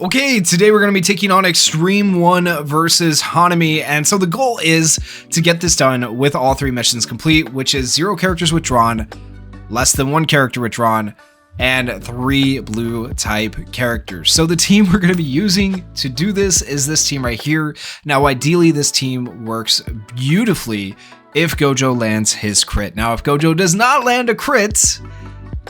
Okay, today we're going to be taking on Extreme 1 versus Hanami, and so the goal is to get this done with all 3 missions complete, which is 0 characters withdrawn, less than 1 character withdrawn, and 3 blue type characters. So the team we're going to be using to do this is this team right here. Now ideally this team works beautifully if Gojo lands his crit. Now if Gojo does not land a crit,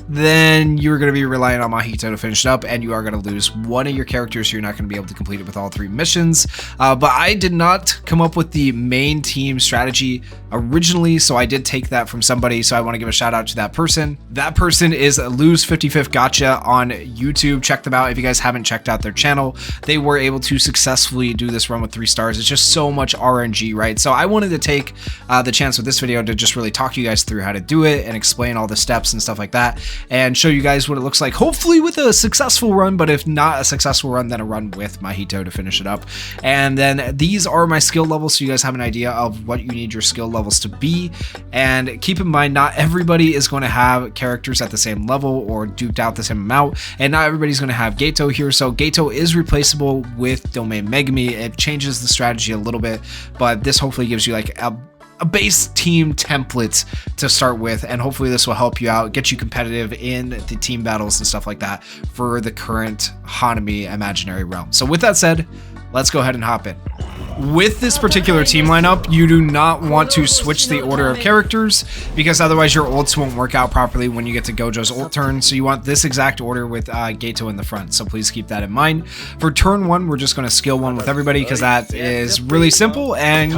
then you're going to be relying on Mahito to finish it up, and you are going to lose one of your characters, so you're not going to be able to complete it with all 3 missions. But I did not come up with the main team strategy originally, so I did take that from somebody, so I want to give a shout out to that person. That person is Lose 55th Gotcha on YouTube. Check them out if you guys haven't checked out their channel. They were able to successfully do this run with 3 stars. It's just so much RNG, right? So I wanted to take the chance with this video to just really talk you guys through how to do it and explain all the steps and stuff like that, and show you guys what it looks like, hopefully with a successful run, but if not a successful run, then a run with Mahito to finish it up. And then these are my skill levels, so you guys have an idea of what you need your skill levels to be. And keep in mind, not everybody is going to have characters at the same level or duped out the same amount, and not everybody's going to have Gato here. So Gato is replaceable with Domain Megami. It changes the strategy a little bit, but this hopefully gives you like a base team template to start with, and hopefully this will help you out, get you competitive in the team battles and stuff like that for the current Hanami imaginary realm. So with that said, let's go ahead and hop in. With this particular team lineup, you do not want to switch the order of characters, because otherwise your ults won't work out properly when you get to Gojo's ult turn. So you want this exact order with Gato in the front, so please keep that in mind. For turn 1, we're just going to skill 1 with everybody, because that is really simple and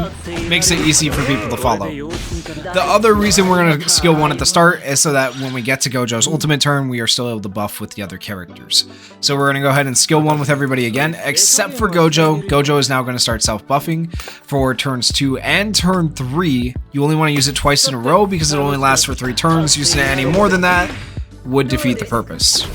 makes it easy for people to follow. The other reason we're going to skill 1 at the start is so that when we get to Gojo's ultimate turn, we are still able to buff with the other characters. So we're going to go ahead and skill 1 with everybody again, except for Gojo. Gojo is now going to start self-buffing for turns 2 and turn 3. You only want to use it twice in a row because it only lasts for 3 turns. Using it any more than that would defeat the purpose.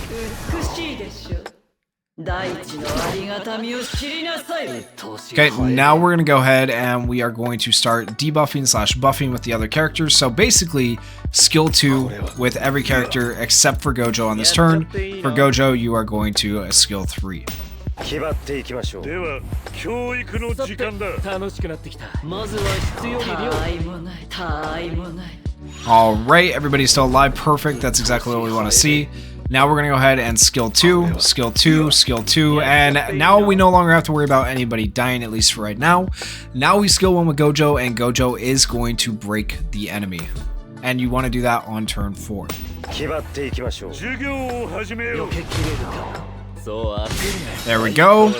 Okay, now we're going to go ahead and we are going to start debuffing slash buffing with the other characters. So basically, skill 2 with every character except for Gojo on this turn. For Gojo, you are going to skill 3. Alright, everybody's still alive. Perfect. That's exactly what we want to see. Now we're going to go ahead and skill 2, skill 2, skill 2, and now we no longer have to worry about anybody dying, at least for right now. Now we skill 1 with Gojo, and Gojo is going to break the enemy. And you want to do that on turn 4. There we go.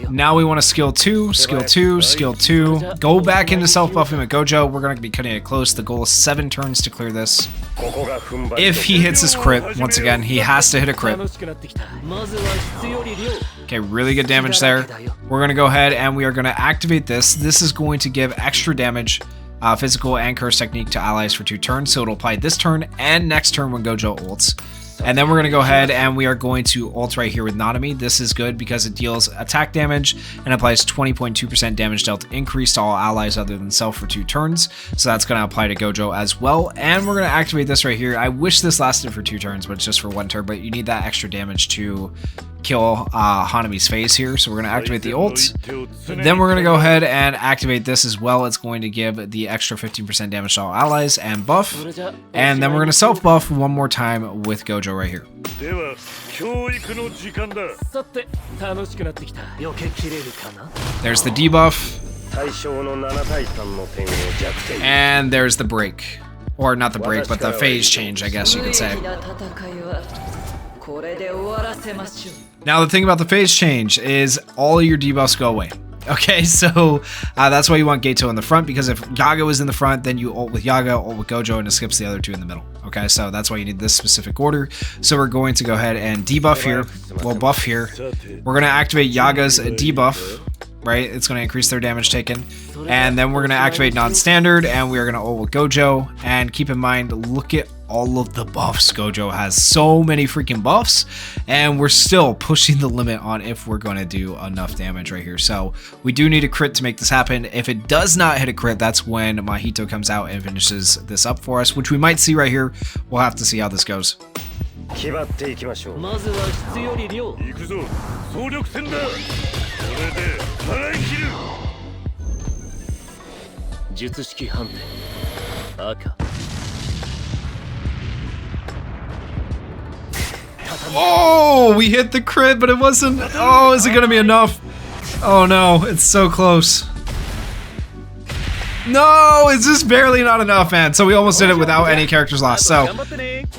Now we want to skill 2, skill 2, skill 2. Go back into self-buffing with Gojo. We're going to be cutting it close. The goal is 7 turns to clear this. If he hits his crit, once again, he has to hit a crit. Okay, really good damage there. We're going to go ahead and we are going to activate this. This is going to give extra damage, physical and curse technique to allies for 2 turns. So it'll apply this turn and next turn when Gojo ults. And then we're going to go ahead and we are going to ult right here with Hanami. This is good because it deals attack damage and applies 20.2% damage dealt increase to all allies other than self for 2 turns. So that's going to apply to Gojo as well. And we're going to activate this right here. I wish this lasted for 2 turns, but it's just for 1 turn. But you need that extra damage to kill Hanami's phase here. So we're going to activate the ult. Then we're going to go ahead and activate this as well. It's going to give the extra 15% damage to all allies and buff. And then we're going to self-buff 1 more time with Gojo right here. There's the debuff. And there's the break. Or not the break, but the phase change, I guess you could say. Now the thing about the phase change is all of your debuffs go away. Okay, so that's why you want Gato in the front, because if Yaga is in the front, then you ult with Yaga, ult with Gojo, and it skips the other 2 in the middle. Okay, so that's why you need this specific order. So we're going to go ahead and debuff here. We'll buff here. We're going to activate Yaga's debuff, right? It's going to increase their damage taken. And then we're going to activate non-standard, and we are going to ult with Gojo. And keep in mind, look at all of the buffs. Gojo has so many freaking buffs, and we're still pushing the limit on if we're going to do enough damage right here. So we do need a crit to make this happen. If it does not hit a crit, that's when Mahito comes out and finishes this up for us, which we might see right here. We'll have to see how this goes. 決まっていきましょう。まずは質より量。行くぞ。総力戦だ。これで払い切る。術式判定。赤。Oh, we hit the crit, but it wasn't. Oh, is it gonna be enough? Oh no, it's so close. No, it's just barely not enough, man. So we almost did it without any characters lost. So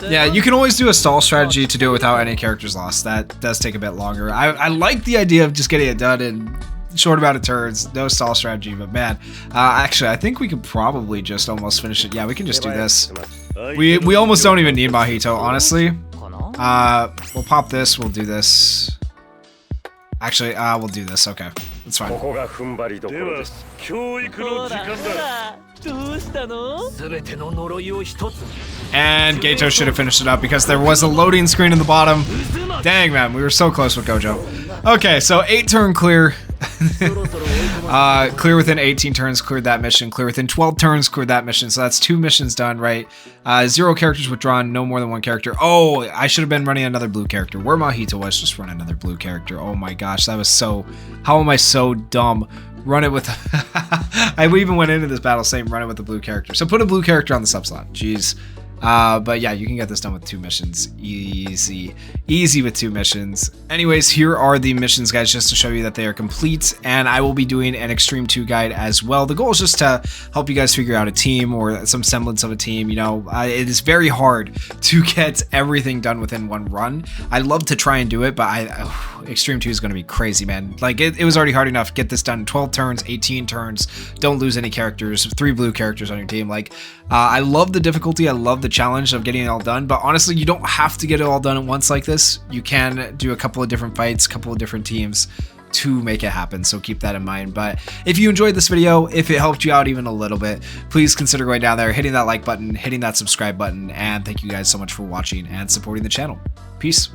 yeah, you can always do a stall strategy to do it without any characters lost. That does take a bit longer. I like the idea of just getting it done in short amount of turns, no stall strategy, but man, actually, I think we could probably just almost finish it. Yeah, we can just do this. We almost don't even need Mahito, honestly. We'll pop this, we'll do this. Actually, we'll do this, okay. That's fine. ここが踏ん張りどころです。教育の時間だ。どうしたの？全ての呪いを一つ。And Gato should have finished it up because there was a loading screen in the bottom. Dang, man, we were so close with Gojo. Okay, so 8 turn clear. Clear within 18 turns, cleared that mission. Clear within 12 turns, cleared that mission. So that's 2 missions done, right? 0 characters withdrawn, no more than 1 character. Oh, I should have been running another blue character. Where Mahito was, just run another blue character. Oh my gosh, that was so... How am I so dumb? Run it with... I even went into this battle saying run it with the blue character. So put a blue character on the sub slot. Jeez. But yeah, you can get this done with 2 missions. Easy with 2 missions. Anyways, here are the missions, guys, just to show you that they are complete, and I will be doing an Extreme 2 guide as well. The goal is just to help you guys figure out a team or some semblance of a team. You know, it is very hard to get everything done within 1 run. I love to try and do it, but Extreme 2 is going to be crazy, man. Like, it was already hard enough. Get this done in 12 turns, 18 turns. Don't lose any characters. 3 blue characters on your team. Like, I love the difficulty. I love the challenge of getting it all done, but honestly, you don't have to get it all done at once like this. You can do a couple of different fights, a couple of different teams to make it happen, so keep that in mind. But if you enjoyed this video, if it helped you out even a little bit, please consider going down there, hitting that like button, hitting that subscribe button, and thank you guys so much for watching and supporting the channel. Peace.